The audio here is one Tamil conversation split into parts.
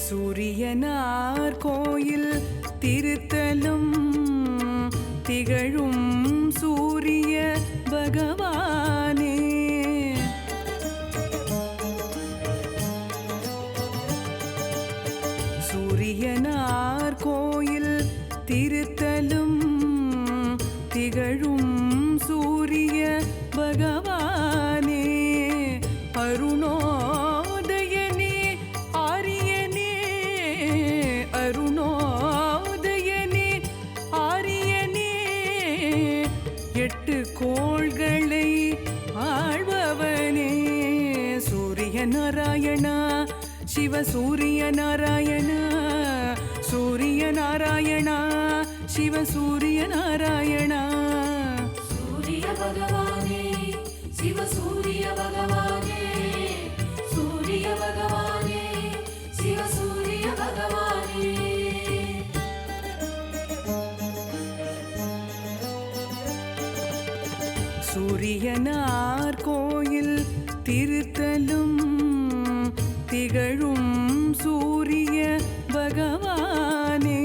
சூரியனார் கோயில் திருத்தலும் திகழும் சூரிய பகவானே. சூரியனார் கோயில் திருத்தலும் திகழும் சூரிய பகவானே. அருணோதயனே ஆரியனே, அருணோதயனே ஆரியனே, எட்டு கோள்களை ஆழ்பவனே. சூரிய நாராயணா சிவ சூரிய நாராயணா, சூரிய நாராயணா சிவ சூரிய நாராயணா. சூரிய பகவானே சிவ சூரிய பகவானே, சூரிய பகவானே சிவ சூரிய பகவானே. சூரியனார் கோயில் திருத்தலும் திகழும் சூரிய பகவானே.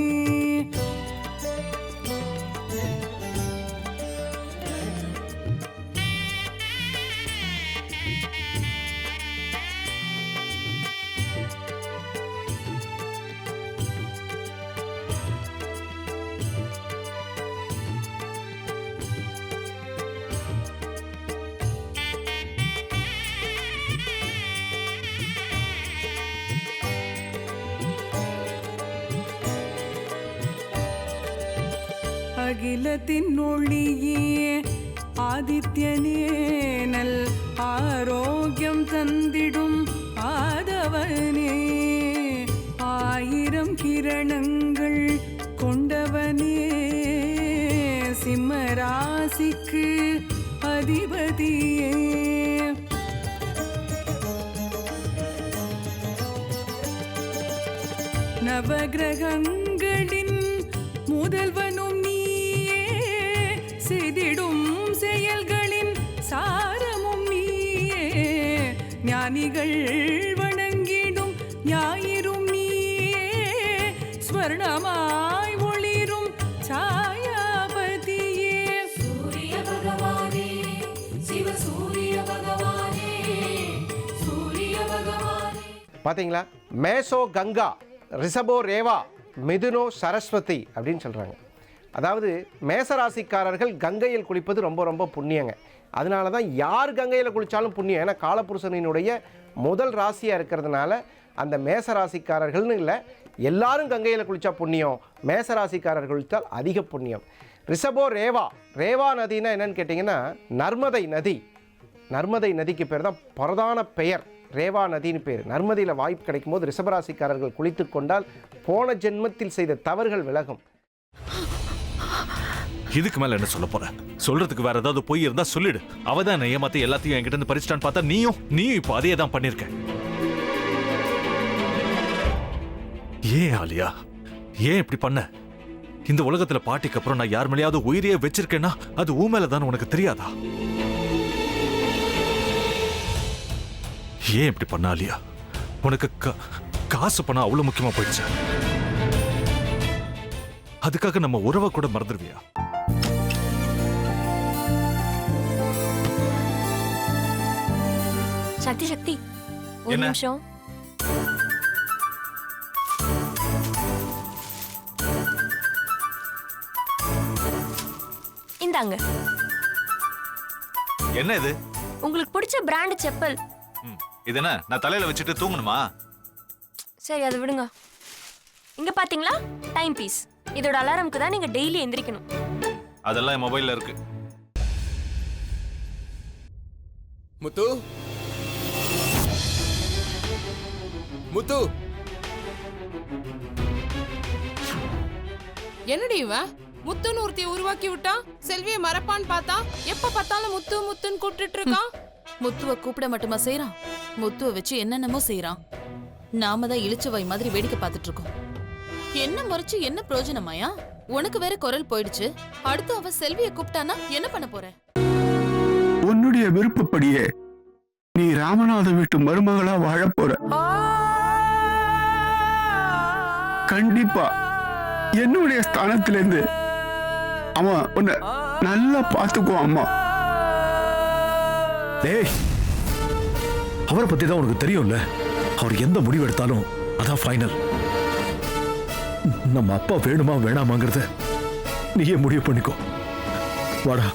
அகிலத்தின் ஒளியே ஆதித்யனே, நல் ஆரோக்கியம் தந்திடும் ஆதவனே. ஆயிரம் கிரணங்கள் கொண்டவனே, சிம்மராசிக்கு அதிபதியே. நவகிரகங்களின் முதல்வனும் நீயே, செய்திடும் செயல்களின் சாரமும் நீயே. ஞானிகள் வணங்கிடும் ஞாயிறும் நீயே, ஸ்வர்ணமாய் ஒளிரும் சாயாபதியே. சூரிய பகவானே சிவ சூரிய பகவானே, சூரிய பகவானே. பார்த்தீங்களா? மேசோ கங்கா, ரிஷபோ ரேவா, மிதுனோ சரஸ்வதி அப்படின்னு சொல்கிறாங்க. அதாவது மேசராசிக்காரர்கள் கங்கையில் குளிப்பது ரொம்ப ரொம்ப புண்ணியங்க. அதனால தான் யார் கங்கையில் குளித்தாலும் புண்ணியம். ஏன்னா காலபுருஷனினுடைய முதல் ராசியாக இருக்கிறதுனால அந்த மேசராசிக்காரர்கள்னு இல்லை, எல்லாரும் கங்கையில் குளித்தா புண்ணியம், மேசராசிக்காரர்கள் குளித்தால் அதிக புண்ணியம். ரிஷபோ ரேவா, ரேவா நதினா என்னன்னு கேட்டிங்கன்னா நர்மதை நதி. நர்மதை நதிக்கு பேர் தான் பிரதான பெயர், ரேவா நதின்னு பேர். நர்மதியில் வாய்ப்பு கிடைக்கும் போது ரிஷபராசிக்காரர்கள் குளித்து கொண்டால் போன ஜென்மத்தில் செய்த தவறுகள் விலகும். இதுக்கு மேல என்ன சொல்ல போற? சொல்றதுக்கு வேற ஏதாவது பொய் இருந்தா சொல்லிடு. அவதான் ஏமாத்தி எல்லாத்தையும் என்கிட்ட இருந்து பறிச்சிட்டான்னு பார்த்தா நீயும் இப்போ அதே தான் பண்ணிருக்க. ஏன் ஆலியா, ஏன் இப்படி பண்ண? இந்த உலகத்துல பாட்டிக்கு அப்புறம் நான் யார் மேலேயாவது உயிரையே வச்சிருக்கேன்னா அது ஊ மேலதான் உனக்கு தெரியாதா? ஏன் இப்படி பண்ண ஆலியா? உனக்கு காசு பணம் அவ்வளவு முக்கியமா போயிடுச்சு. அதுக்காக நம்ம உறவை கூட மறந்துடுவியா? சக்தி சக்தி, ஒரு நிமிஷம். இந்தாங்க. என்ன இது? உங்களுக்கு பிடிச்ச பிராண்ட் செப்பல். இது என்ன நான் தலையில வச்சுட்டு தூங்கணுமா? சரி, அதை விடுங்க. இங்க பாத்தீங்களா, டைம் பீஸ். இதோட அலாரம்க்கு தான் நீங்க டெய்லி எந்திரிக்கணும். அதெல்லாம் என் மொபைல்ல இருக்கு. முத்து, முத்து, என்னடி இவன் முத்துன்னு ஒருத்தைய உருவாக்கி விட்டா? செல்வியை மறப்பான்னு பார்த்தா எப்ப பார்த்தாலும் முத்து முத்துன்னு கூப்பிட்டு இருக்கான். முத்துவ கூப்பிட மட்டுமா செய்யறான், முத்துவ வச்சு என்னென்னமோ செய்யறான். நாம தான் இளிச்சவாய் மாதிரி வேடிக்கை பார்த்துட்டு இருக்கோம். என்ன முறைச்சு என்ன பிரயோஜனமாயா? உனக்கு வேற குரல் போயிடுச்சு. அடுத்து அவ செல்வியை கூப்பிட்டானா என்ன பண்ண போற? உன்னுடைய விருப்பப்படியே நீ ராமநாத வீட்டு மருமகளா வாழ போற. கண்டிப்பா என்னுடைய ஸ்தானத்திலிருந்து அவன் உன்னை நல்லா பார்த்துக்குவான் அம்மா. டேய், அவரை பத்தி தான் உனக்கு தெரியும்ல. அவர் எந்த முடிவு எடுத்தாலும் அதான் ஃபைனல். நம்ம அப்பா வேணுமா வேணாமாங்கிறத நீயே முடிவு பண்ணிக்கோ. வாடா.